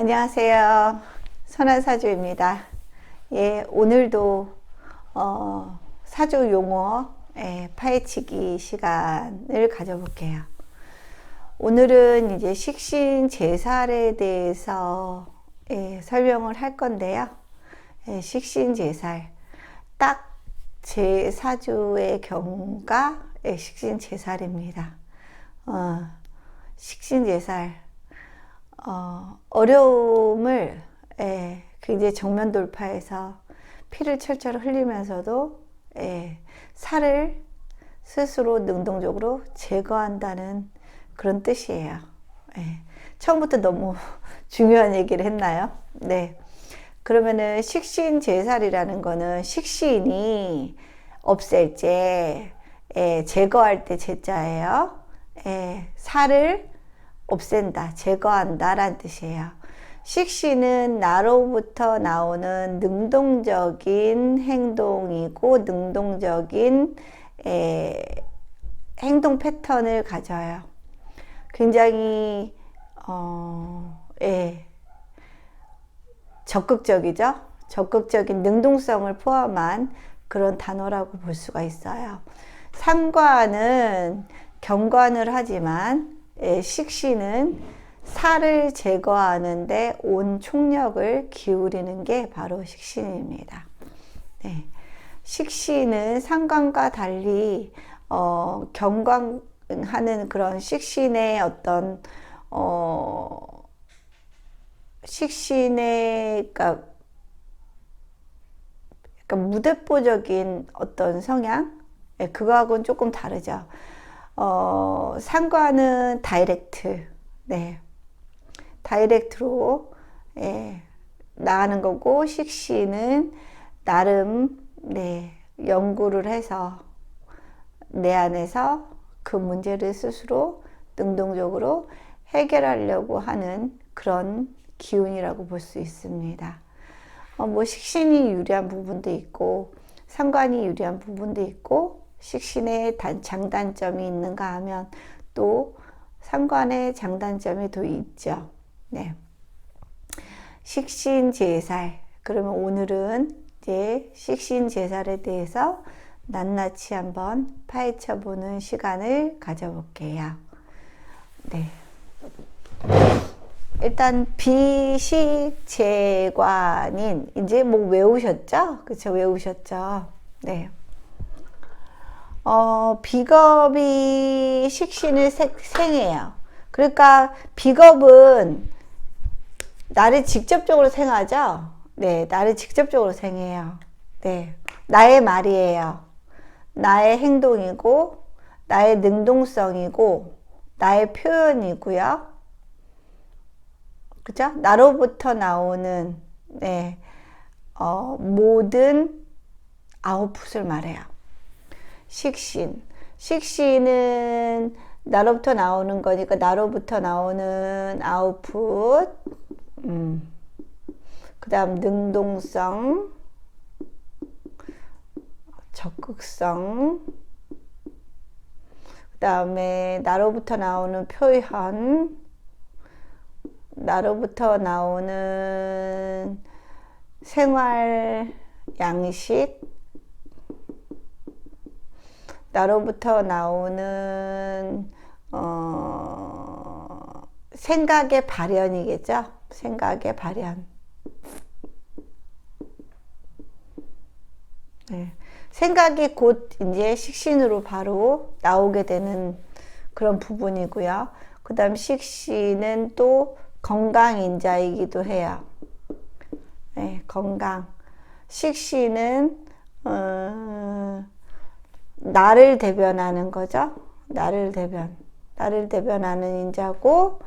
안녕하세요. 선한사주입니다. 예, 오늘도 사주 용어 파헤치기 시간을 가져볼게요. 오늘은 이제 식신제살에 대해서 설명을 할 건데요. 식신제살, 딱 제 사주의 경우가 식신제살입니다. 식신제살, 어려움을 굉장히 정면 돌파해서 피를 철철 흘리면서도 살을 스스로 능동적으로 제거한다는 그런 뜻이에요. 처음부터 너무 중요한 얘기를 했나요? 네. 그러면은 식신제살이라는 거는 식신이 없앨 제, 제거할 때 제자예요. 살을 없앤다, 제거한다 라는 뜻이에요. 식신은 나로부터 나오는 능동적인 행동이고 능동적인 행동 패턴을 가져요. 굉장히 적극적이죠. 적극적인 능동성을 포함한 그런 단어라고 볼 수가 있어요. 상관은 경관을 하지만 식신은 살을 제거하는데 온 총력을 기울이는 게 바로 식신입니다. 네. 식신은 상관과 달리 경관하는 그런 식신의 어떤 식신의 그러니까 무대뽀적인 어떤 성향, 그거하고는 조금 다르죠. 상관은 다이렉트, 다이렉트로 나가는 거고, 식신은 나름 연구를 해서 내 안에서 그 문제를 스스로 능동적으로 해결하려고 하는 그런 기운이라고 볼 수 있습니다. 뭐 식신이 유리한 부분도 있고 상관이 유리한 부분도 있고 식신의 장단점이 있는가 하면 또 상관의 장단점이 더 있죠. 네. 식신제살. 그러면 오늘은 이제 식신제살에 대해서 낱낱이 한번 파헤쳐 보는 시간을 가져볼게요. 네. 일단 비식재관인 이제 뭐 외우셨죠? 그쵸, 외우셨죠? 네. 비겁이 식신을 생해요. 그러니까 비겁은 나를 직접적으로 생하죠? 네, 나를 직접적으로 생해요. 네, 나의 말이에요. 나의 행동이고, 나의 능동성이고, 나의 표현이고요. 그죠? 나로부터 나오는 모든 아웃풋을 말해요. 식신은 나로부터 나오는 거니까 나로부터 나오는 아웃풋, 그 다음 능동성, 적극성, 그 다음에 나로부터 나오는 표현, 나로부터 나오는 생활 양식, 나로부터 나오는 생각의 발현이겠죠? 생각의 발현. 네. 생각이 곧 이제 식신으로 바로 나오게 되는 그런 부분이고요. 그 다음 식신은 또 건강인자이기도 해요. 네, 건강. 식신은 나를 대변하는 거죠. 나를 대변하는 인자고,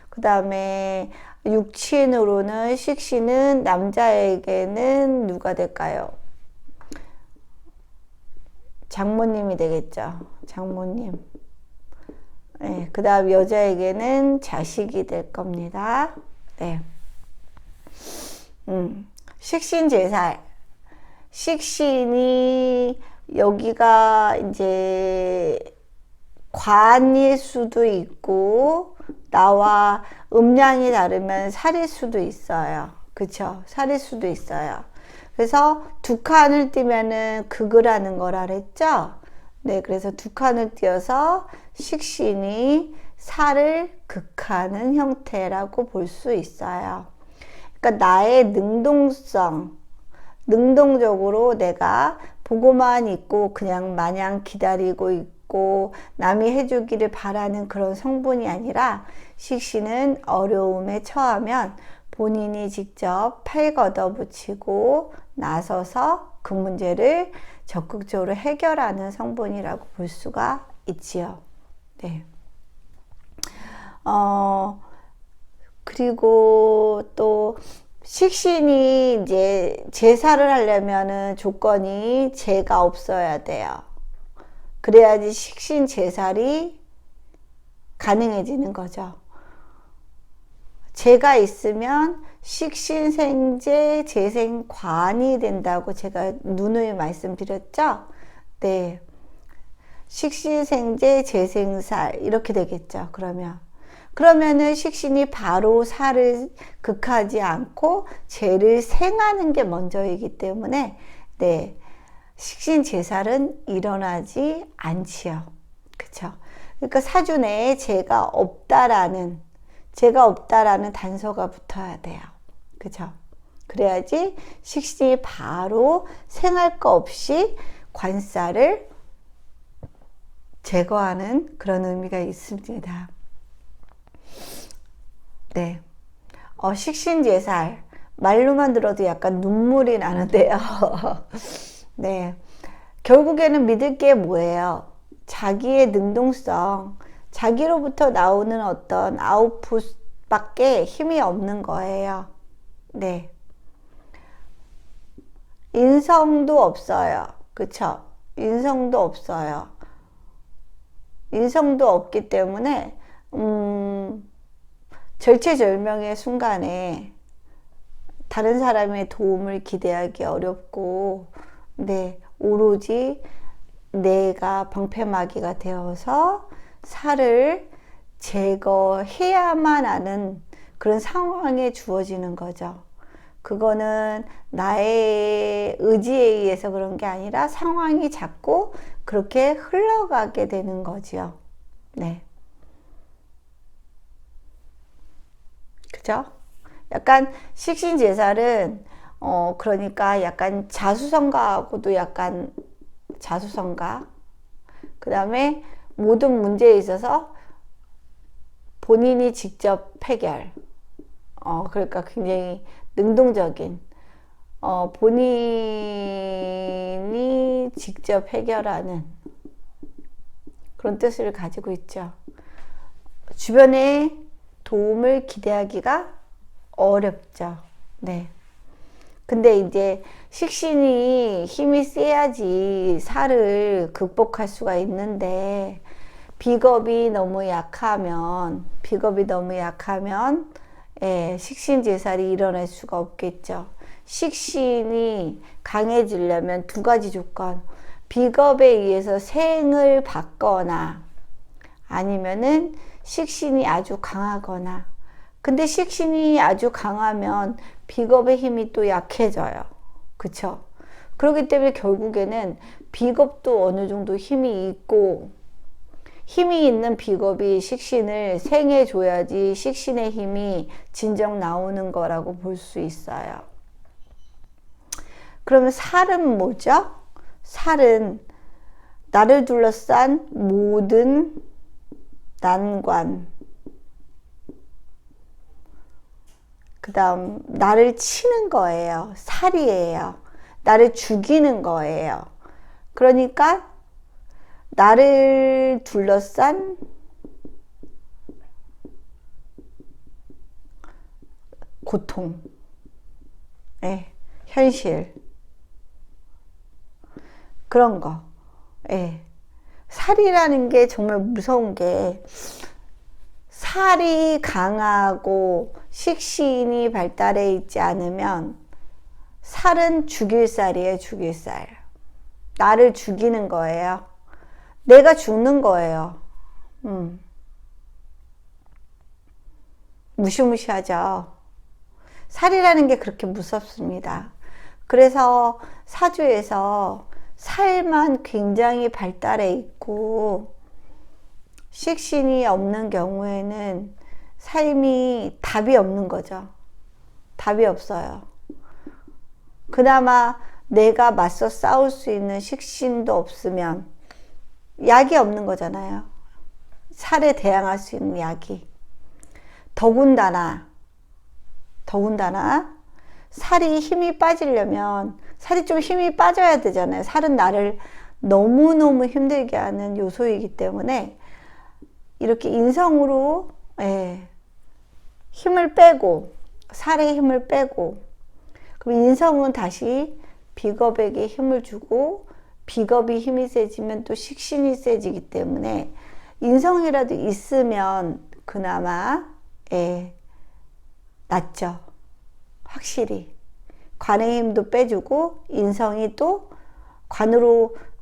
그 다음에 육친으로는 식신은 남자에게는 누가 될까요? 장모님이 되겠죠. 장모님. 네, 그 다음 여자에게는 자식이 될 겁니다. 네. 식신제살. 식신이 여기가 이제 관일 수도 있고 나와 음량이 다르면 살일 수도 있어요. 그쵸? 살일 수도 있어요. 그래서 두 칸을 띄면은 극을 하는 거라 그랬죠? 네, 그래서 두 칸을 띄어서 식신이 살을 극하는 형태라고 볼 수 있어요. 그러니까 나의 능동성, 능동적으로 내가 보고만 있고 그냥 마냥 기다리고 있고 남이 해주기를 바라는 그런 성분이 아니라 식신은 어려움에 처하면 본인이 직접 팔 걷어붙이고 나서서 그 문제를 적극적으로 해결하는 성분이라고 볼 수가 있지요. 네. 그리고 또 식신이 이제 제사를 하려면은 조건이 재가 없어야 돼요. 그래야지 식신 제살이 가능해지는 거죠. 재가 있으면 식신생재 재생관이 된다고 제가 누누이 말씀드렸죠. 네, 식신생재 재생살 이렇게 되겠죠. 그러면은 식신이 바로 살을 극하지 않고 재를 생하는 게 먼저이기 때문에 네, 식신 제살은 일어나지 않지요. 그쵸? 그러니까 사주 내에 재가 없다라는 단서가 붙어야 돼요. 그죠? 그래야지 식신이 바로 생할 거 없이 관살을 제거하는 그런 의미가 있습니다. 네. 식신제살. 말로만 들어도 약간 눈물이 나는데요. 네. 결국에는 믿을 게 뭐예요? 자기의 능동성, 자기로부터 나오는 어떤 아웃풋밖에 힘이 없는 거예요. 네. 인성도 없어요. 그쵸? 인성도 없어요. 인성도 없기 때문에, 절체절명의 순간에 다른 사람의 도움을 기대하기 어렵고, 네, 오로지 내가 방패막이가 되어서 살을 제거해야만 하는 그런 상황에 주어지는 거죠. 그거는 나의 의지에 의해서 그런 게 아니라 상황이 자꾸 그렇게 흘러가게 되는 거죠. 네. 그죠? 약간 식신제살은 그러니까 약간 자수성가하고도 약간 자수성가. 그 다음에 모든 문제에 있어서 본인이 직접 해결. 그러니까 굉장히 능동적인, 본인이 직접 해결하는 그런 뜻을 가지고 있죠. 주변에 도움을 기대하기가 어렵죠. 네. 근데 이제 식신이 힘이 세야지 살을 극복할 수가 있는데 비겁이 너무 약하면 식신제살이 일어날 수가 없겠죠. 식신이 강해지려면 두 가지 조건, 비겁에 의해서 생을 받거나 아니면은 식신이 아주 강하거나. 근데 식신이 아주 강하면 비겁의 힘이 또 약해져요. 그쵸? 그렇기 때문에 결국에는 비겁도 어느 정도 힘이 있고, 힘이 있는 비겁이 식신을 생해줘야지 식신의 힘이 진정 나오는 거라고 볼 수 있어요. 그러면 살은 뭐죠? 살은 나를 둘러싼 모든 난관, 그 다음 나를 치는 거예요. 살이에요. 나를 죽이는 거예요. 그러니까 나를 둘러싼 고통, 예, 현실, 그런 거. 예. 살이라는 게 정말 무서운 게, 살이 강하고 식신이 발달해 있지 않으면 살은 죽일 살이에요. 죽일 살. 나를 죽이는 거예요. 내가 죽는 거예요. 무시무시하죠. 살이라는 게 그렇게 무섭습니다. 그래서 사주에서 살만 굉장히 발달해 있고 식신이 없는 경우에는 삶이 답이 없는 거죠. 답이 없어요. 그나마 내가 맞서 싸울 수 있는 식신도 없으면 약이 없는 거잖아요. 살에 대항할 수 있는 약이. 더군다나 살이 힘이 빠지려면 살이 좀 힘이 빠져야 되잖아요. 살은 나를 너무너무 힘들게 하는 요소이기 때문에 이렇게 인성으로 힘을 빼고 살에 힘을 빼고 그럼 인성은 다시 비겁에게 힘을 주고 비겁이 힘이 세지면 또 식신이 세지기 때문에 인성이라도 있으면 그나마 낫죠. 확실히 관의 힘도 빼주고 인성이 또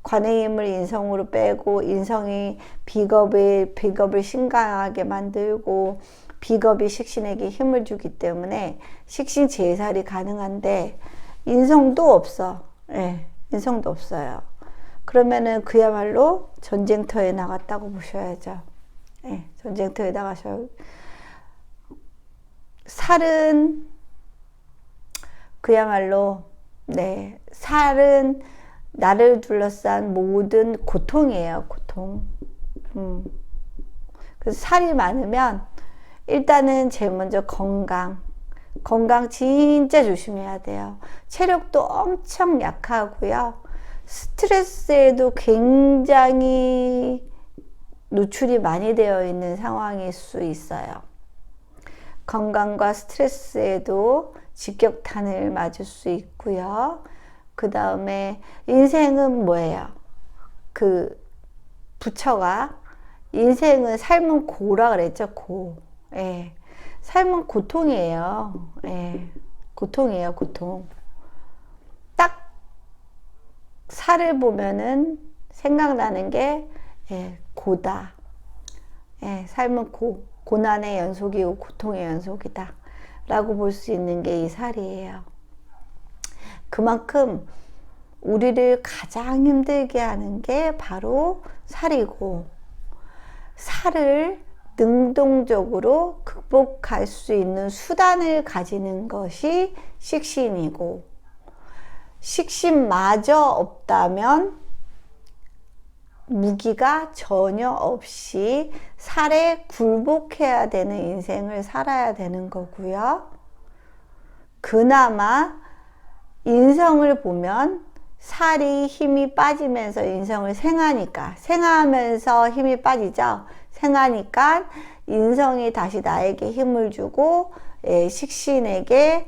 관의 힘을 인성으로 빼고 인성이 비겁을 신강하게 만들고 비겁이 식신에게 힘을 주기 때문에 식신 제살이 가능한데 인성도 없어. 인성도 없어요. 그러면은 그야말로 전쟁터에 나갔다고 보셔야죠. 전쟁터에 나가셔요. 살은 그야말로 살은 나를 둘러싼 모든 고통이에요. 고통. 그래서 살이 많으면 일단은 제일 먼저 건강 진짜 조심해야 돼요. 체력도 엄청 약하고요. 스트레스에도 굉장히 노출이 많이 되어 있는 상황일 수 있어요. 건강과 스트레스에도 직격탄을 맞을 수 있고요. 그 다음에 인생은 뭐예요? 그 부처가 인생은 삶은 고라 그랬죠. 고. 삶은 고통이에요. 고통이에요. 고통. 딱 살을 보면은 생각나는 게 고다. 삶은 고난의 연속이고 고통의 연속이다 라고 볼 수 있는 게 이 살이에요. 그만큼 우리를 가장 힘들게 하는 게 바로 살이고 살을 능동적으로 극복할 수 있는 수단을 가지는 것이 식신이고 식신마저 없다면 무기가 전혀 없이 살에 굴복해야 되는 인생을 살아야 되는 거고요. 그나마 인성을 보면 살이 힘이 빠지면서 인성을 생하면서 힘이 빠지죠. 생하니까 인성이 다시 나에게 힘을 주고 식신에게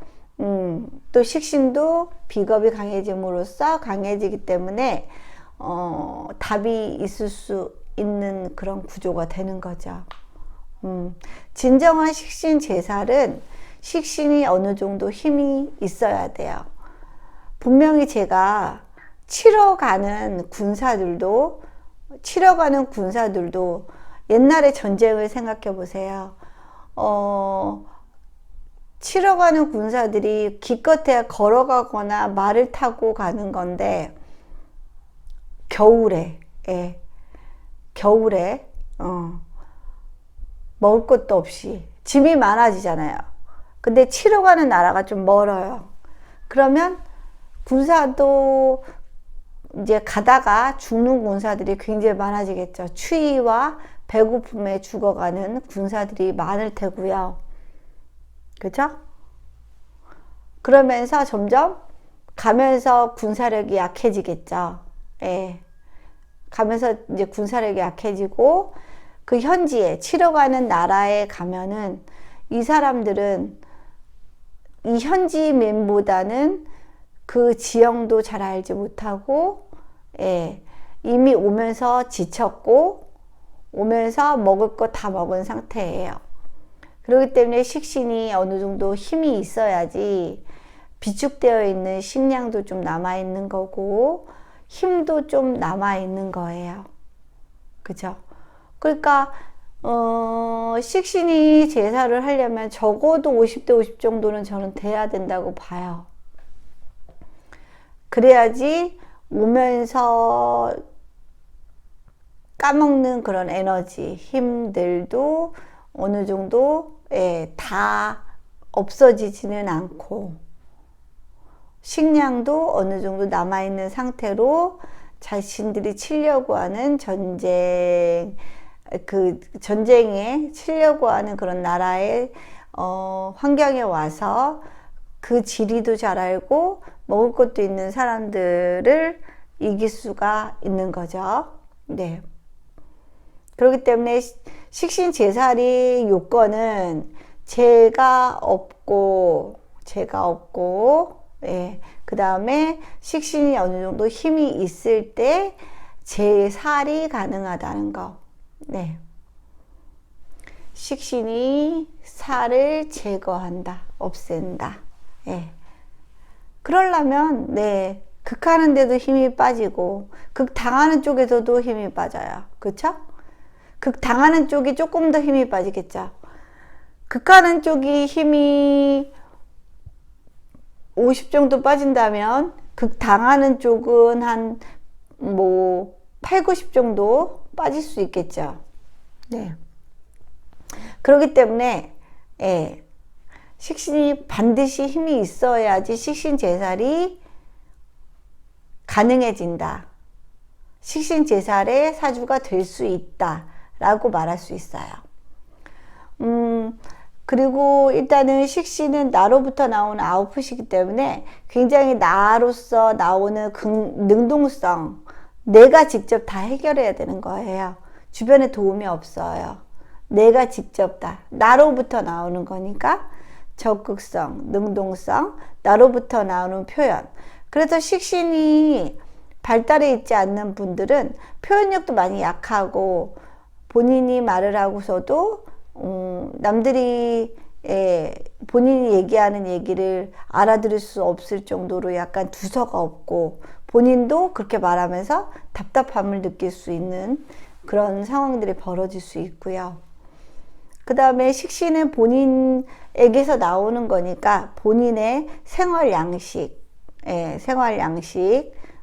또 식신도 비겁이 강해짐으로써 강해지기 때문에 답이 있을 수 있는 그런 구조가 되는 거죠. 진정한 식신 제살은 식신이 어느 정도 힘이 있어야 돼요. 분명히 제가 치러 가는 군사들도 옛날에 전쟁을 생각해 보세요. 치러 가는 군사들이 기껏해야 걸어가거나 말을 타고 가는 건데 겨울에 먹을 것도 없이 짐이 많아지잖아요. 근데 치러 가는 나라가 좀 멀어요. 그러면 군사도 이제 가다가 죽는 군사들이 굉장히 많아지겠죠. 추위와 배고픔에 죽어가는 군사들이 많을 테고요. 그죠? 그러면서 점점 가면서 군사력이 약해지겠죠. 가면서 이제 군사력이 약해지고 그 현지에 치러 가는 나라에 가면은 이 사람들은 이 현지민보다는 그 지형도 잘 알지 못하고 이미 오면서 지쳤고 오면서 먹을 거 다 먹은 상태예요. 그렇기 때문에 식신이 어느 정도 힘이 있어야지 비축되어 있는 식량도 좀 남아 있는 거고 힘도 좀 남아 있는 거예요. 그죠? 그러니까 식신이 제사를 하려면 적어도 50대 50 정도는 저는 돼야 된다고 봐요. 그래야지 오면서 까먹는 그런 에너지, 힘들도 어느 정도 다 없어지지는 않고 식량도 어느 정도 남아있는 상태로 자신들이 치려고 하는 전쟁에 치려고 하는 그런 나라의 환경에 와서 그 지리도 잘 알고 먹을 것도 있는 사람들을 이길 수가 있는 거죠. 네. 그렇기 때문에 식신 제살이 요건은 제가 없고 그 다음에 식신이 어느 정도 힘이 있을 때 제살이 가능하다는 거. 네. 식신이 살을 제거한다, 없앤다. 예. 그러려면, 네, 극하는데도 힘이 빠지고, 극당하는 쪽에서도 힘이 빠져요. 그쵸? 극당하는 쪽이 조금 더 힘이 빠지겠죠. 극하는 쪽이 힘이 50 정도 빠진다면, 극당하는 쪽은 한, 8, 90 정도 빠질 수 있겠죠. 네. 그렇기 때문에, 식신이 반드시 힘이 있어야지 식신 제살이 가능해진다. 식신 제살의 사주가 될 수 있다. 라고 말할 수 있어요. 그리고 일단은 식신은 나로부터 나오는 아웃풋이기 때문에 굉장히 나로서 나오는 능동성, 내가 직접 다 해결해야 되는 거예요. 주변에 도움이 없어요. 내가 직접 다. 나로부터 나오는 거니까 적극성, 능동성, 나로부터 나오는 표현. 그래서 식신이 발달해 있지 않는 분들은 표현력도 많이 약하고 본인이 말을 하고서도 남들이 본인이 얘기하는 얘기를 알아들을 수 없을 정도로 약간 두서가 없고 본인도 그렇게 말하면서 답답함을 느낄 수 있는 그런 상황들이 벌어질 수 있고요. 그 다음에 식신은 본인에게서 나오는 거니까 본인의 생활 양식,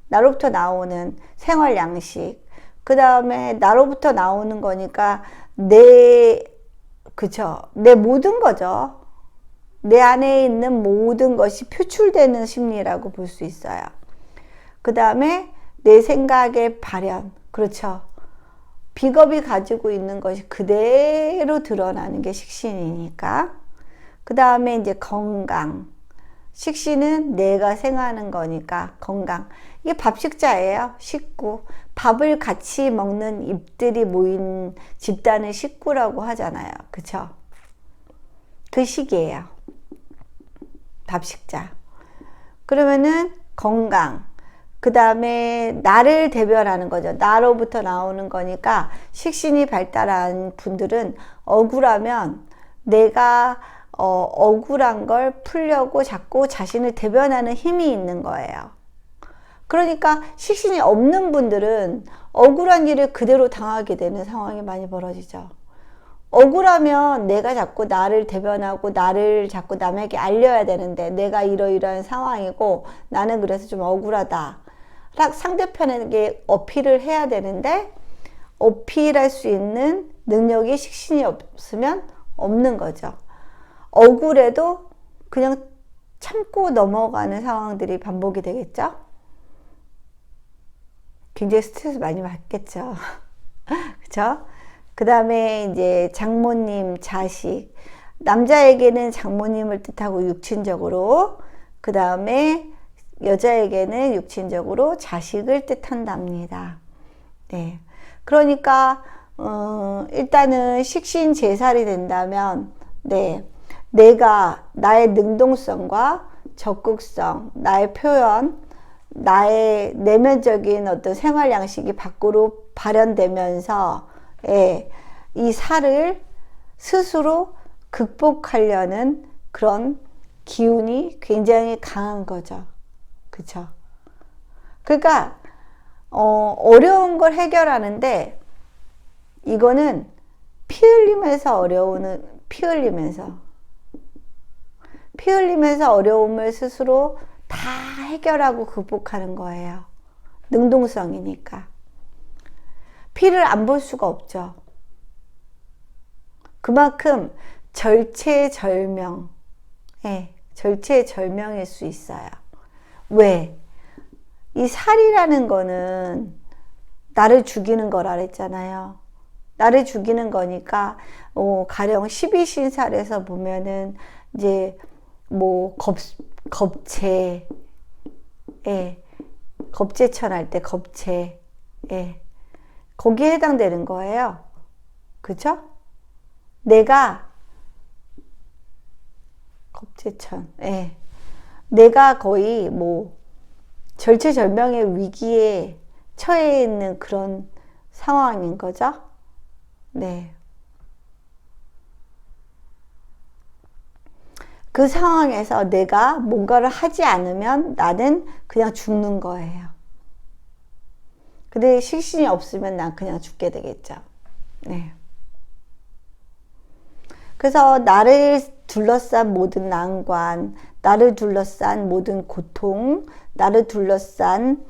나로부터 나오는 생활 양식, 그 다음에 나로부터 나오는 거니까 내 모든 거죠. 내 안에 있는 모든 것이 표출되는 심리라고 볼 수 있어요. 그 다음에 내 생각의 발현, 그렇죠. 비겁이 가지고 있는 것이 그대로 드러나는 게 식신이니까. 그 다음에 이제 건강. 식신은 내가 생하는 거니까 건강. 이게 밥식자예요. 식구. 밥을 같이 먹는 입들이 모인 집단을 식구라고 하잖아요. 그쵸? 그 식이에요. 밥식자. 그러면은 건강. 그 다음에 나를 대변하는 거죠. 나로부터 나오는 거니까 식신이 발달한 분들은 억울하면 내가 억울한 걸 풀려고 자꾸 자신을 대변하는 힘이 있는 거예요. 그러니까 식신이 없는 분들은 억울한 일을 그대로 당하게 되는 상황이 많이 벌어지죠. 억울하면 내가 자꾸 나를 대변하고 나를 자꾸 남에게 알려야 되는데 내가 이러이러한 상황이고 나는 그래서 좀 억울하다. 상대편에게 어필을 해야 되는데 어필할 수 있는 능력이 식신이 없으면 없는 거죠. 억울해도 그냥 참고 넘어가는 상황들이 반복이 되겠죠. 굉장히 스트레스 많이 받겠죠. 그쵸? 그 다음에 이제 장모님, 자식. 남자에게는 장모님을 뜻하고 육친적으로, 그 다음에 여자에게는 육친적으로 자식을 뜻한답니다. 네. 그러니까, 일단은 식신 제살이 된다면, 네. 내가 나의 능동성과 적극성, 나의 표현, 나의 내면적인 어떤 생활 양식이 밖으로 발현되면서, 이 살을 스스로 극복하려는 그런 기운이 굉장히 강한 거죠. 그쵸? 그러니까 어려운 걸 해결하는데 이거는 피 흘리면서 피 흘리면서 어려움을 스스로 다 해결하고 극복하는 거예요. 능동성이니까. 피를 안 볼 수가 없죠. 그만큼 절체절명, 절체절명일 수 있어요. 왜? 이 살이라는 거는 나를 죽이는 거라 그랬잖아요. 나를 죽이는 거니까 가령 12신살에서 보면은 이제 뭐 겁체, 겁제천 할 때 겁체, 거기에 해당되는 거예요. 그죠? 내가 겁제천, 내가 거의 뭐 절체절명의 위기에 처해 있는 그런 상황인 거죠. 네. 그 상황에서 내가 뭔가를 하지 않으면 나는 그냥 죽는 거예요. 근데 식신이 없으면 난 그냥 죽게 되겠죠. 네. 그래서 나를 둘러싼 모든 난관, 나를 둘러싼 모든 고통, 나를 둘러싼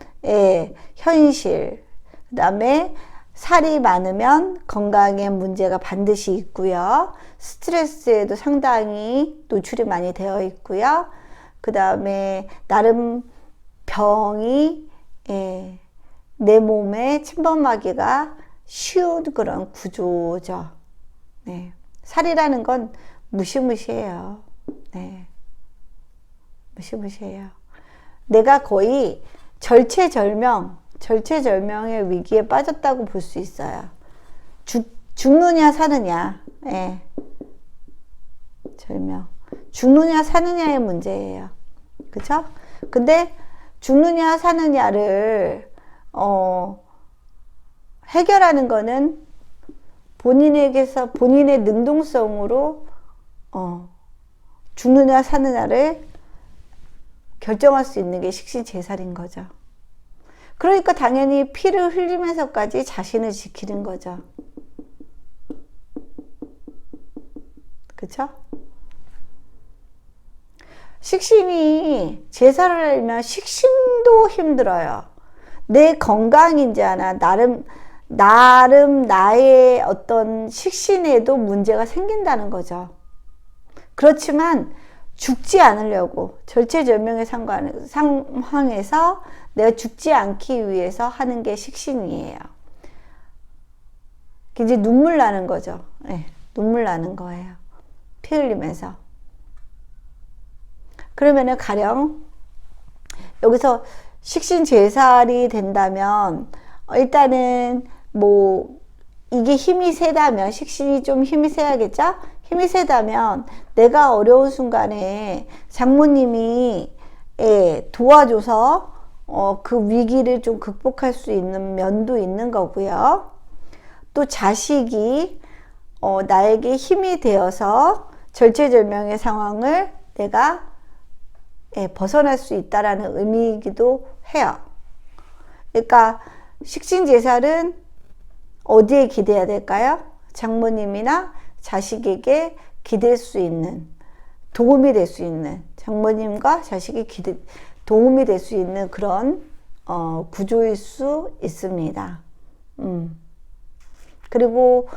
현실, 그 다음에 살이 많으면 건강에 문제가 반드시 있고요. 스트레스에도 상당히 노출이 많이 되어 있고요. 그 다음에 나름 병이 내 몸에 침범하기가 쉬운 그런 구조죠. 네. 살이라는 건 무시무시해요. 네. 무시무시해요. 내가 거의 절체절명의 위기에 빠졌다고 볼 수 있어요. 죽느냐 사느냐, 절명. 죽느냐 사느냐의 문제예요. 그쵸? 근데 죽느냐 사느냐를 해결하는 거는 본인에게서 본인의 능동성으로 죽느냐 사느냐를 결정할 수 있는 게 식신제살인 거죠. 그러니까 당연히 피를 흘리면서까지 자신을 지키는 거죠. 그쵸? 식신이 제사를 하려면 식신도 힘들어요. 내 건강인지 아나 나름 나의 어떤 식신에도 문제가 생긴다는 거죠. 그렇지만 죽지 않으려고 절체절명의 상황에서 내가 죽지 않기 위해서 하는 게 식신이에요. 이제 눈물 나는 거죠. 눈물 나는 거예요. 피 흘리면서. 그러면은 가령 여기서 식신제살이 된다면 일단은 뭐 이게 힘이 세다면 식신이 좀 힘이 세야겠죠? 힘이 세다면 내가 어려운 순간에 장모님이 도와줘서 그 위기를 좀 극복할 수 있는 면도 있는 거고요. 또 자식이 나에게 힘이 되어서 절체절명의 상황을 내가 벗어날 수 있다라는 의미이기도 해요. 그러니까 식신제살은 어디에 기대야 될까요? 장모님이나 자식에게 기댈 수 있는, 도움이 될 수 있는, 장모님과 자식이 도움이 될 수 있는 그런 구조일 수 있습니다. 그리고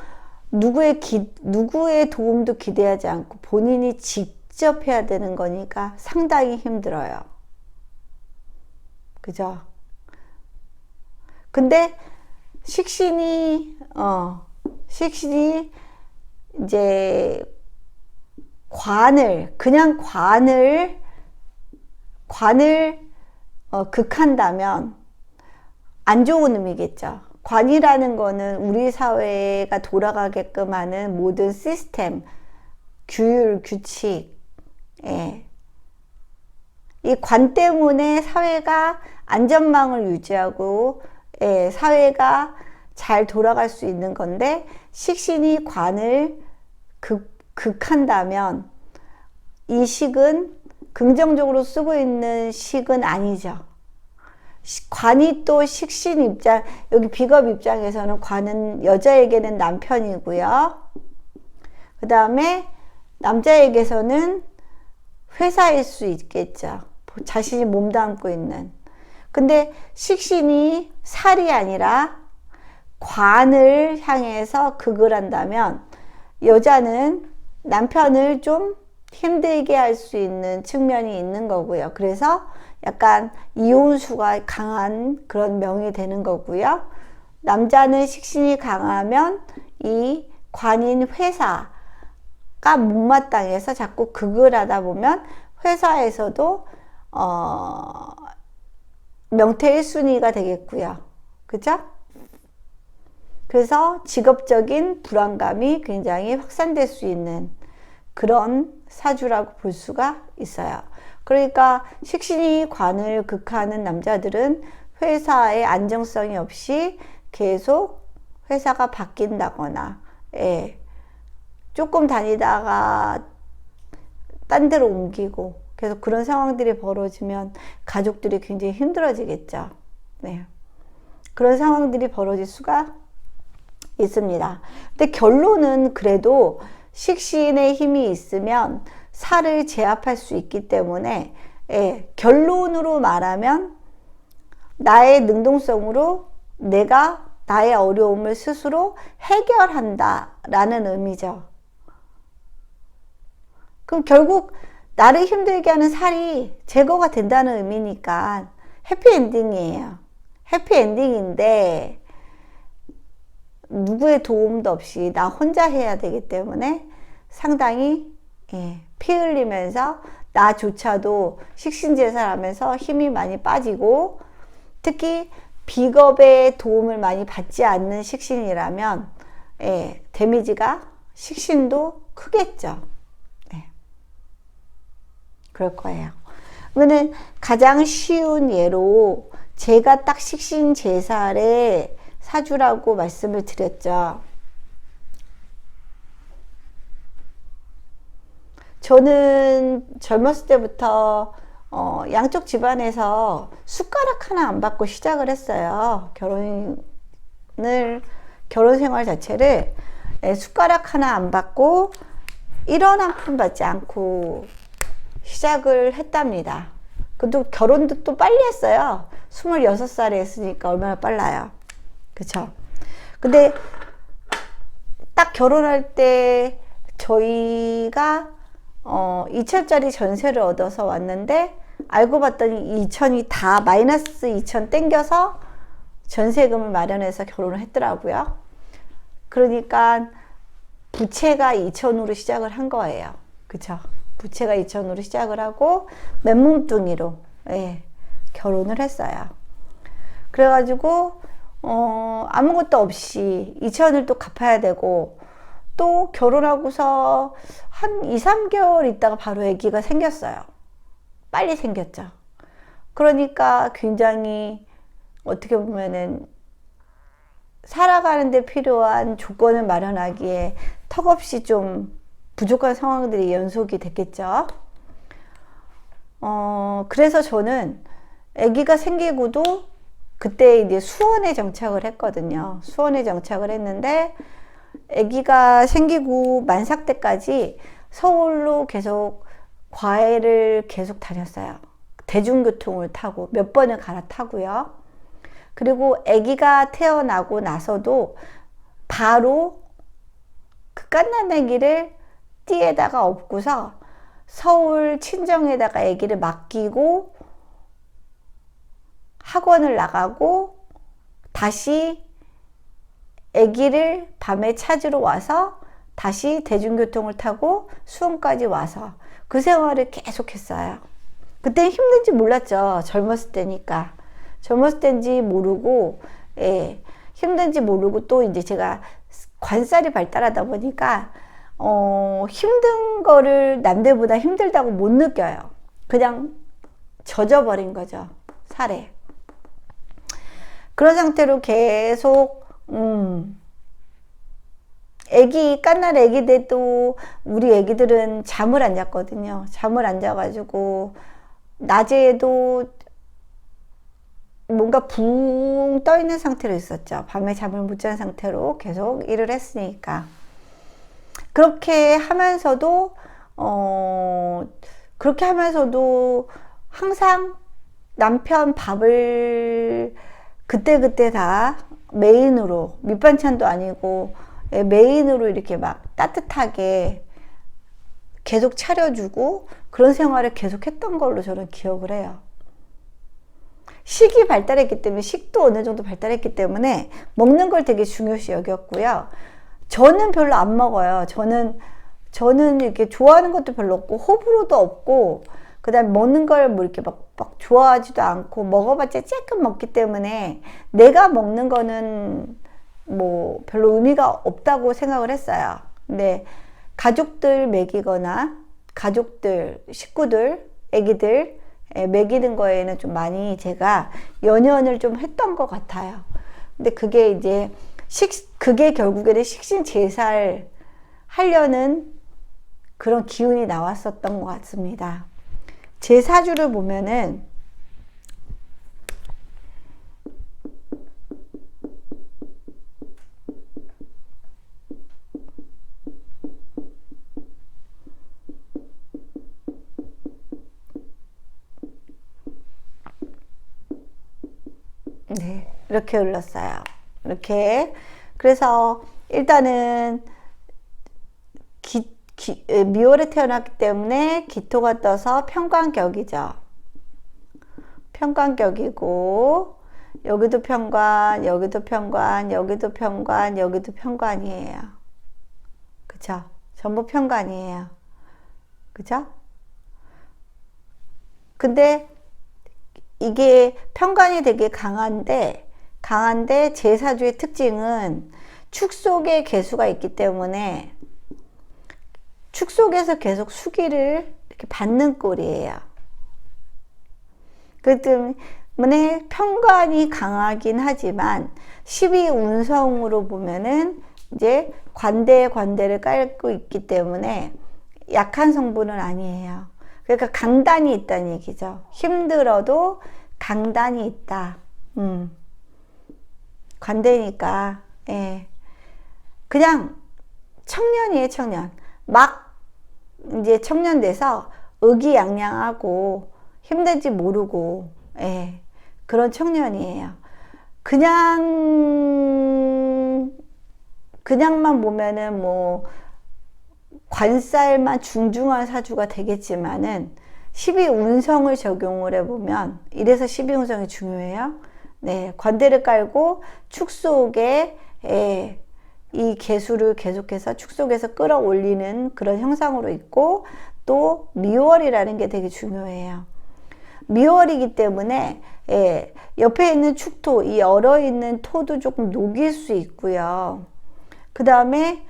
누구의 도움도 기대하지 않고 본인이 직접 해야 되는 거니까 상당히 힘들어요. 그죠? 근데 식신이 이제 그냥 관을 극한다면 안 좋은 의미겠죠. 관이라는 거는 우리 사회가 돌아가게끔 하는 모든 시스템, 규율, 규칙, 이 관 때문에 사회가 안전망을 유지하고 사회가 잘 돌아갈 수 있는 건데, 식신이 관을 극한다면 이 식은 긍정적으로 쓰고 있는 식은 아니죠. 관이 또 식신 입장, 여기 비겁 입장에서는 관은 여자에게는 남편이고요. 그 다음에 남자에게서는 회사일 수 있겠죠. 자신이 몸담고 있는. 근데 식신이 살이 아니라 관을 향해서 극을 한다면 여자는 남편을 좀 힘들게 할 수 있는 측면이 있는 거고요. 그래서 약간 이혼수가 강한 그런 명이 되는 거고요. 남자는 식신이 강하면 이 관인 회사가 못마땅해서 자꾸 극을 하다 보면 회사에서도 명태 1순위가 되겠고요. 그죠? 그래서 직업적인 불안감이 굉장히 확산될 수 있는 그런 사주라고 볼 수가 있어요. 그러니까 식신이 관을 극하는 남자들은 회사의 안정성이 없이 계속 회사가 바뀐다거나, 예, 조금 다니다가 딴 데로 옮기고 계속 그런 상황들이 벌어지면 가족들이 굉장히 힘들어지겠죠. 네. 그런 상황들이 벌어질 수가 있습니다. 근데 결론은 그래도 식신의 힘이 있으면 살을 제압할 수 있기 때문에, 예, 결론으로 말하면 나의 능동성으로 내가 나의 어려움을 스스로 해결한다 라는 의미죠. 그럼 결국 나를 힘들게 하는 살이 제거가 된다는 의미니까 해피엔딩이에요. 해피엔딩인데 누구의 도움도 없이 나 혼자 해야 되기 때문에 상당히, 예, 피 흘리면서 나조차도 식신제살하면서 힘이 많이 빠지고, 특히 비겁의 도움을 많이 받지 않는 식신이라면, 예, 데미지가 식신도 크겠죠. 네. 그럴 거예요. 그러면 가장 쉬운 예로 제가 딱 식신제살의 사주라고 말씀을 드렸죠. 저는 젊었을 때부터 양쪽 집안에서 숟가락 하나 안 받고 시작을 했어요. 결혼 생활 자체를, 숟가락 하나 안 받고 1원 한 푼 받지 않고 시작을 했답니다. 그래도 결혼도 또 빨리 했어요. 26살에 했으니까 얼마나 빨라요. 그쵸? 근데 딱 결혼할 때 저희가 2천짜리 전세를 얻어서 왔는데 알고 봤더니 2천이 다 마이너스 2천 땡겨서 전세금을 마련해서 결혼을 했더라고요. 그러니까 부채가 2천으로 시작을 한 거예요. 그쵸? 부채가 2천으로 시작을 하고 맨몸뚱이로, 예, 결혼을 했어요. 그래가지고 아무것도 없이 2천을 또 갚아야 되고, 또 결혼하고서 한 2, 3개월 있다가 바로 아기가 생겼어요. 빨리 생겼죠. 그러니까 굉장히 어떻게 보면은 살아가는 데 필요한 조건을 마련하기에 턱없이 좀 부족한 상황들이 연속이 됐겠죠. 그래서 저는 아기가 생기고도 그때 이제 수원에 정착을 했거든요. 수원에 정착을 했는데 아기가 생기고 만삭 때까지 서울로 계속 과외를 계속 다녔어요. 대중교통을 타고 몇 번을 갈아타고요. 그리고 아기가 태어나고 나서도 바로 그 갓난 아기를 띠에다가 업고서 서울 친정에다가 아기를 맡기고 학원을 나가고 다시 아기를 밤에 찾으러 와서 다시 대중교통을 타고 수원까지 와서 그 생활을 계속 했어요. 그때 힘든지 몰랐죠. 젊었을 때니까. 젊었을 때인지 모르고, 예, 힘든지 모르고, 또 이제 제가 관살이 발달하다 보니까 힘든 거를 남들보다 힘들다고 못 느껴요. 그냥 젖어버린 거죠, 살에. 그런 상태로 계속 갓난 애기들도, 우리 애기들은 잠을 안 잤거든요. 잠을 안 자가지고 낮에도 뭔가 붕 떠 있는 상태로 있었죠. 밤에 잠을 못 잔 상태로 계속 일을 했으니까. 그렇게 하면서도 그렇게 하면서도 항상 남편 밥을 그때그때 다 메인으로, 밑반찬도 아니고 메인으로 이렇게 막 따뜻하게 계속 차려주고 그런 생활을 계속 했던 걸로 저는 기억을 해요. 식이 발달했기 때문에, 식도 어느 정도 발달했기 때문에 먹는 걸 되게 중요시 여겼고요. 저는 별로 안 먹어요. 저는 이렇게 좋아하는 것도 별로 없고 호불호도 없고, 그 다음에 먹는 걸 뭐 이렇게 막 좋아하지도 않고, 먹어봤자 조금 먹기 때문에 내가 먹는 거는 뭐 별로 의미가 없다고 생각을 했어요. 근데 가족들 먹이거나 가족들, 식구들, 애기들 먹이는 거에는 좀 많이 제가 연연을 좀 했던 것 같아요. 근데 그게 이제 그게 결국에는 식신제살 하려는 그런 기운이 나왔었던 것 같습니다. 제 사주를 보면은 네, 이렇게 흘렀어요. 이렇게. 그래서 일단은 미월에 태어났기 때문에 기토가 떠서 편관격이죠. 편관격이고, 여기도 편관, 여기도 편관, 여기도 편관, 여기도 편관이에요. 그쵸? 전부 편관이에요. 그죠? 근데 이게 편관이 되게 강한데 제 사주의 특징은 축 속에 개수가 있기 때문에 축 속에서 계속 수기를 이렇게 받는 꼴이에요. 그렇기 때문에 편관이 강하긴 하지만 12운성으로 보면은 이제 관대를 깔고 있기 때문에 약한 성분은 아니에요. 그러니까 강단이 있다는 얘기죠. 힘들어도 강단이 있다. 관대니까, 예. 그냥 청년이에요, 청년. 막 이제 청년 돼서 의기양양하고 힘든지 모르고, 예. 그런 청년이에요. 그냥만 보면은 뭐, 관살만 중중한 사주가 되겠지만은 12운성을 적용을 해보면, 이래서 12운성이 중요해요. 네, 관대를 깔고 축 속에 이 개수를 계속해서 축 속에서 끌어올리는 그런 형상으로 있고, 또 미월이라는 게 되게 중요해요. 미월이기 때문에 옆에 있는 축토, 이 얼어있는 토도 조금 녹일 수 있고요. 그 다음에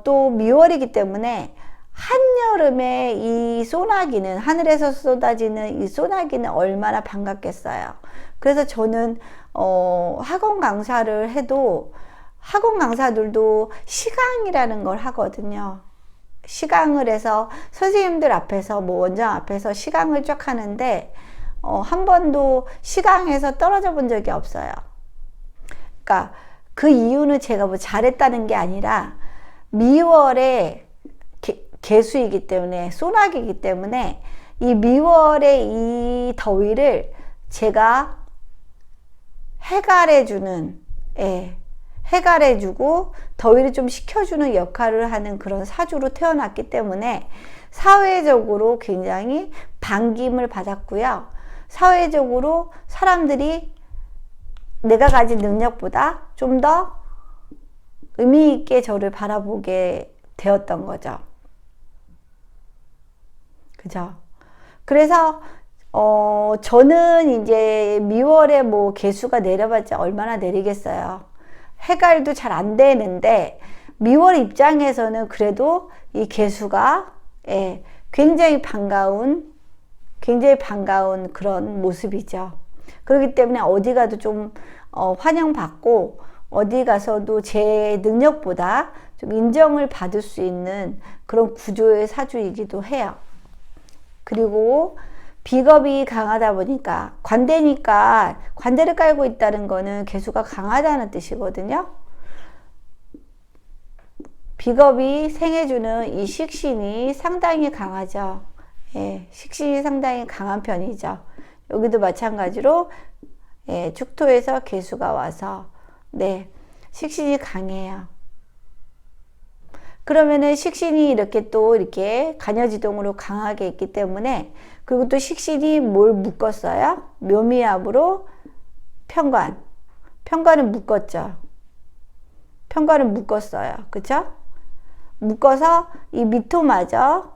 또 미월이기 때문에 한여름에 이 소나기는, 하늘에서 쏟아지는 이 소나기는 얼마나 반갑겠어요. 그래서 저는 학원 강사를 해도 학원 강사들도 시강이라는 걸 하거든요. 시강을 해서 선생님들 앞에서, 뭐 원장 앞에서 시강을 쭉 하는데 한 번도 시강에서 떨어져 본 적이 없어요. 그러니까 그 이유는 제가 뭐 잘했다는 게 아니라 미월에 개수이기 때문에, 소나기이기 때문에 이 미월의 이 더위를 제가 해갈해주는, 해갈해주고 더위를 좀 식혀주는 역할을 하는 그런 사주로 태어났기 때문에 사회적으로 굉장히 반김을 받았고요. 사회적으로 사람들이 내가 가진 능력보다 좀 더 의미 있게 저를 바라보게 되었던 거죠. 그죠? 그래서 저는 이제 미월에 뭐 개수가 내려봤자 얼마나 내리겠어요. 해갈도 잘 안 되는데 미월 입장에서는 그래도 이 개수가 굉장히 반가운 그런 모습이죠. 그렇기 때문에 어디 가도 좀 환영받고, 어디 가서도 제 능력보다 좀 인정을 받을 수 있는 그런 구조의 사주이기도 해요. 그리고 비겁이 강하다 보니까 관대니까 관대를 깔고 있다는 거는 개수가 강하다는 뜻이거든요. 비겁이 생해주는 이 식신이 상당히 강하죠. 예, 식신이 상당히 강한 편이죠. 여기도 마찬가지로 예, 축토에서 개수가 와서 네, 식신이 강해요. 그러면은 식신이 이렇게 또 이렇게 간여지동으로 강하게 있기 때문에, 그리고 또 식신이 뭘 묶었어요? 묘미압으로 편관. 편관은 묶었죠. 편관은 묶었어요. 그쵸? 묶어서 이 미토마저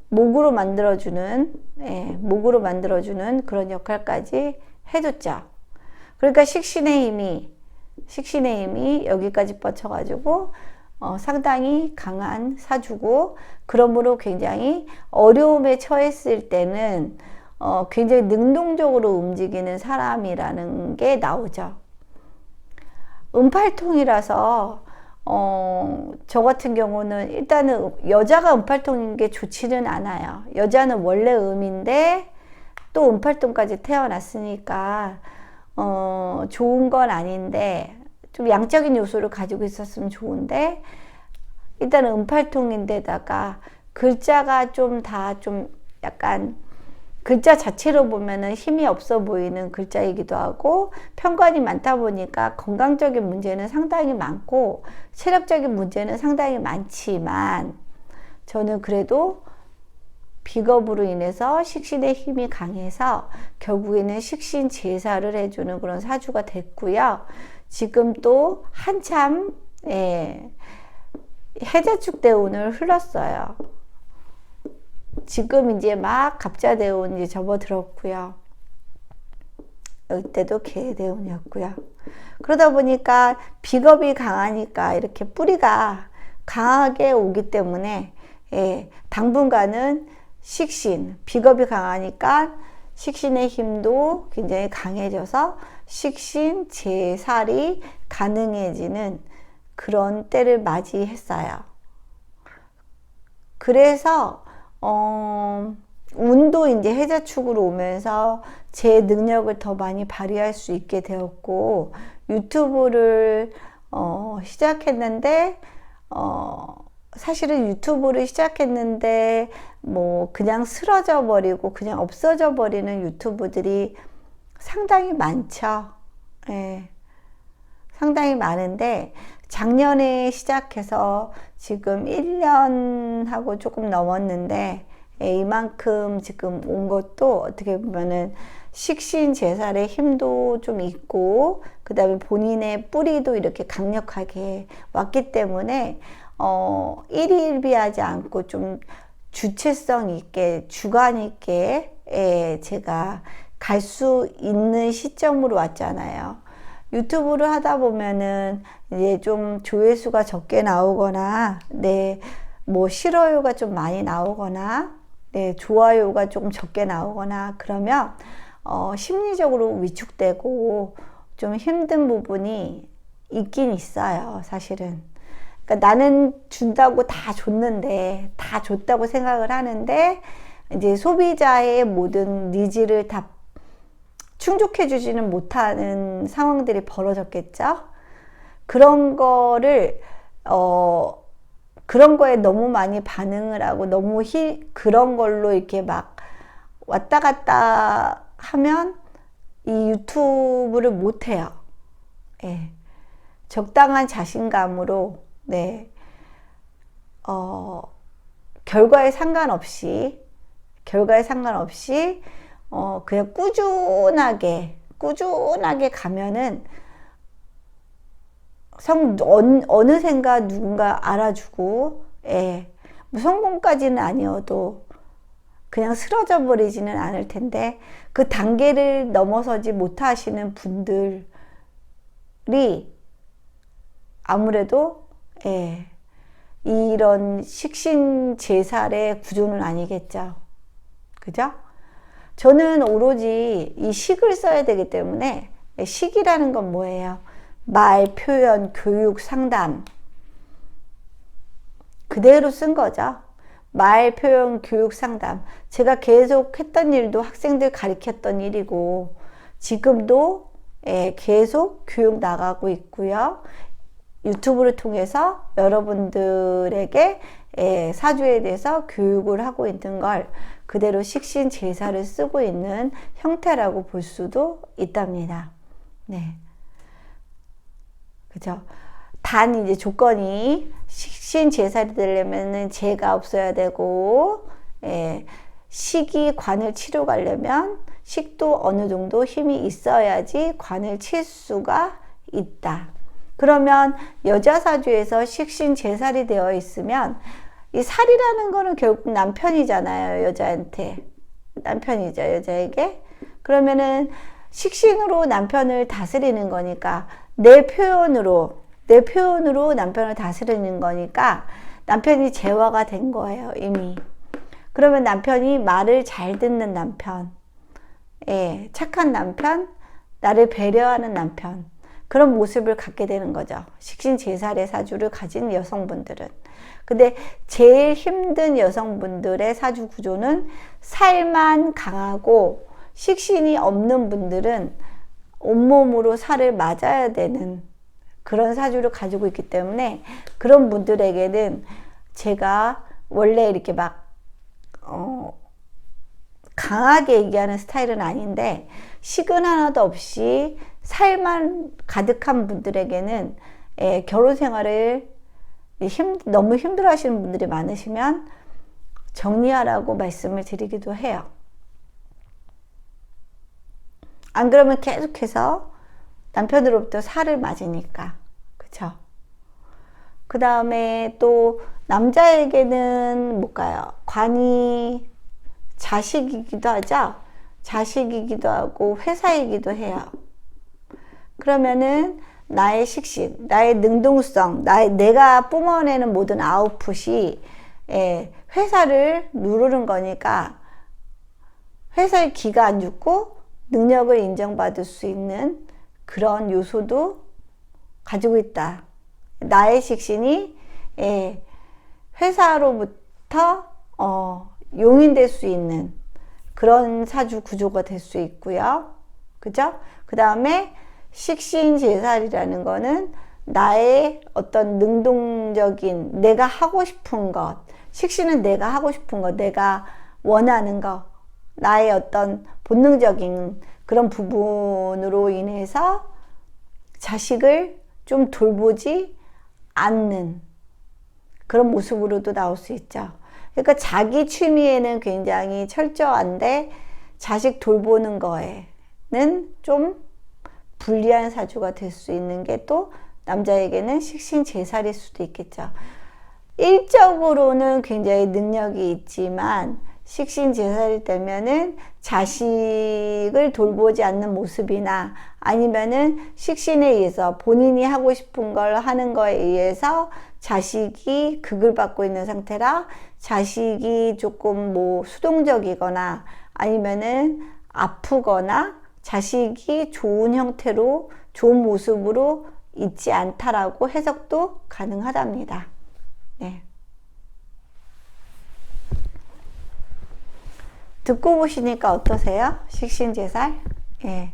목으로 만들어주는, 예, 목으로 만들어주는 그런 역할까지 해줬죠. 그러니까 식신의 힘이 여기까지 뻗쳐가지고 상당히 강한 사주고, 그러므로 굉장히 어려움에 처했을 때는 굉장히 능동적으로 움직이는 사람이라는 게 나오죠. 은팔통이라서 저 같은 경우는 일단은 여자가 은팔통인 게 좋지는 않아요. 여자는 원래 음인데 또 은팔통까지 태어났으니까 좋은 건 아닌데, 좀 양적인 요소를 가지고 있었으면 좋은데, 일단 은팔통인데다가 글자가 좀 다 좀 약간 글자 자체로 보면은 힘이 없어 보이는 글자이기도 하고, 편관이 많다 보니까 건강적인 문제는 상당히 많고 체력적인 문제는 상당히 많지만, 저는 그래도 비겁으로 인해서 식신의 힘이 강해서 결국에는 식신 제사를 해주는 그런 사주가 됐고요. 지금 또 한참 해제축 대운을 흘렀어요. 지금 이제 막 갑자대운 이제 접어들었고요. 이때도 개대운이었고요. 그러다 보니까 비겁이 강하니까 이렇게 뿌리가 강하게 오기 때문에 당분간은 식신, 비겁이 강하니까 식신의 힘도 굉장히 강해져서 식신 제살이 가능해지는 그런 때를 맞이했어요. 그래서 운도 이제 해자축으로 오면서 제 능력을 더 많이 발휘할 수 있게 되었고, 유튜브를 시작했는데 사실은 유튜브를 시작했는데 뭐 그냥 쓰러져 버리고 그냥 없어져 버리는 유튜브들이 상당히 많죠. 예, 상당히 많은데, 작년에 시작해서 지금 1년하고 조금 넘었는데 이만큼 지금 온 것도 어떻게 보면은 식신 제살의 힘도 좀 있고, 그 다음에 본인의 뿌리도 이렇게 강력하게 왔기 때문에 일희일비하지 않고 좀 주체성 있게, 주관 있게 제가 갈 수 있는 시점으로 왔잖아요. 유튜브를 하다 보면은 이제 좀 조회수가 적게 나오거나, 뭐 싫어요가 좀 많이 나오거나, 좋아요가 조금 적게 나오거나 그러면 심리적으로 위축되고 좀 힘든 부분이 있긴 있어요, 사실은. 그러니까 나는 준다고 다 줬는데, 다 줬다고 생각을 하는데, 이제 소비자의 모든 니즈를 다 충족해 주지는 못하는 상황들이 벌어졌겠죠. 그런 거를 그런 거에 너무 많이 반응을 하고 너무 그런 걸로 이렇게 막 왔다 갔다 하면 이 유튜브를 못 해요. 예. 적당한 자신감으로, 결과에 상관없이 그냥 꾸준하게 가면은 어느샌가 누군가 알아주고, 뭐 성공까지는 아니어도 그냥 쓰러져 버리지는 않을 텐데, 그 단계를 넘어서지 못하시는 분들이 아무래도 이런 식신제살의 구조는 아니겠죠. 그죠? 저는 오로지 이 식을 써야 되기 때문에, 식이라는 건 뭐예요? 말, 표현, 교육, 상담 그대로 쓴 거죠. 말 표현 교육 상담. 제가 계속 했던 일도 학생들 가르쳤던 일이고, 지금도 계속 교육 나가고 있고요. 유튜브를 통해서 여러분들에게 사주에 대해서 교육을 하고 있는 걸 그대로 식신제사를 쓰고 있는 형태라고 볼 수도 있답니다. 네. 그죠? 단 이제 조건이 식신제살이 되려면은 재가 없어야 되고, 식이 관을 치러 가려면 식도 어느 정도 힘이 있어야지 관을 칠 수가 있다. 그러면 여자 사주에서 식신제살이 되어 있으면 이 살이라는 거는 결국 남편이잖아요. 여자한테. 남편이죠. 여자에게. 그러면은 식신으로 남편을 다스리는 거니까 내 표현으로 남편을 다스리는 거니까 남편이 재화가 된 거예요. 이미. 그러면 남편이 말을 잘 듣는 남편, 착한 남편, 나를 배려하는 남편, 그런 모습을 갖게 되는 거죠. 식신제살의 사주를 가진 여성분들은. 근데 제일 힘든 여성분들의 사주 구조는 살만 강하고 식신이 없는 분들은 온몸으로 살을 맞아야 되는 그런 사주를 가지고 있기 때문에 그런 분들에게는 제가 원래 이렇게 막 강하게 얘기하는 스타일은 아닌데, 식은 하나도 없이 살만 가득한 분들에게는 결혼 생활을 너무 힘들어 하시는 분들이 많으시면 정리하라고 말씀을 드리기도 해요. 안 그러면 계속해서 남편으로부터 살을 맞으니까. 그쵸? 그 다음에 또 남자에게는 뭘까요? 관이 자식이기도 하죠? 자식이기도 하고 회사이기도 해요. 그러면은 나의 식신, 나의 능동성, 내가 뿜어내는 모든 아웃풋이 회사를 누르는 거니까 회사의 기가 안 죽고 능력을 인정받을 수 있는 그런 요소도 가지고 있다. 나의 식신이 회사로부터 용인될 수 있는 그런 사주 구조가 될 수 있고요. 그죠? 그 다음에 식신제살이라는 거는 나의 어떤 능동적인 내가 하고 싶은 것, 식신은 내가 하고 싶은 것, 내가 원하는 것, 나의 어떤 본능적인 그런 부분으로 인해서 자식을 좀 돌보지 않는 그런 모습으로도 나올 수 있죠. 그러니까 자기 취미에는 굉장히 철저한데 자식 돌보는 거에는 좀 불리한 사주가 될 수 있는 게 또 남자에게는 식신제살일 수도 있겠죠. 일적으로는 굉장히 능력이 있지만 식신제살이 되면은 자식을 돌보지 않는 모습이나 아니면은 식신에 의해서 본인이 하고 싶은 걸 하는 거에 의해서 자식이 극을 받고 있는 상태라 자식이 조금 뭐 수동적이거나 아니면은 아프거나 자식이 좋은 형태로 좋은 모습으로 있지 않다라고 해석도 가능하답니다. 네. 듣고 보시니까 어떠세요? 식신제살? 예.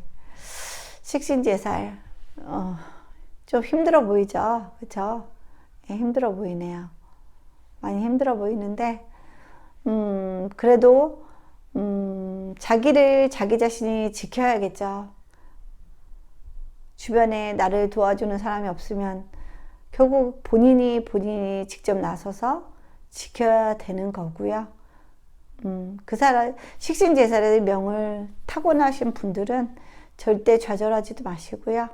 식신제살. 좀 힘들어 보이죠? 그쵸? 예, 힘들어 보이네요. 많이 힘들어 보이는데, 그래도, 자기를 자기 자신이 지켜야겠죠. 주변에 나를 도와주는 사람이 없으면 결국 본인이 직접 나서서 지켜야 되는 거고요. 그 사람, 식신제살의 명을 타고나신 분들은 절대 좌절하지도 마시고요.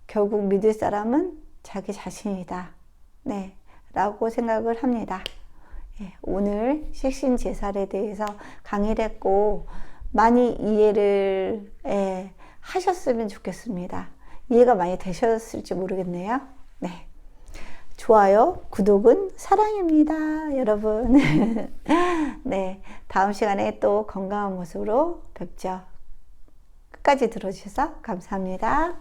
결국 믿을 사람은 자기 자신이다. 네, 라고 생각을 합니다. 예, 오늘 식신제살에 대해서 강의를 했고, 많이 이해를 하셨으면 좋겠습니다. 이해가 많이 되셨을지 모르겠네요. 네. 좋아요, 구독은 사랑입니다, 여러분. 네, 다음 시간에 또 건강한 모습으로 뵙죠. 끝까지 들어주셔서 감사합니다.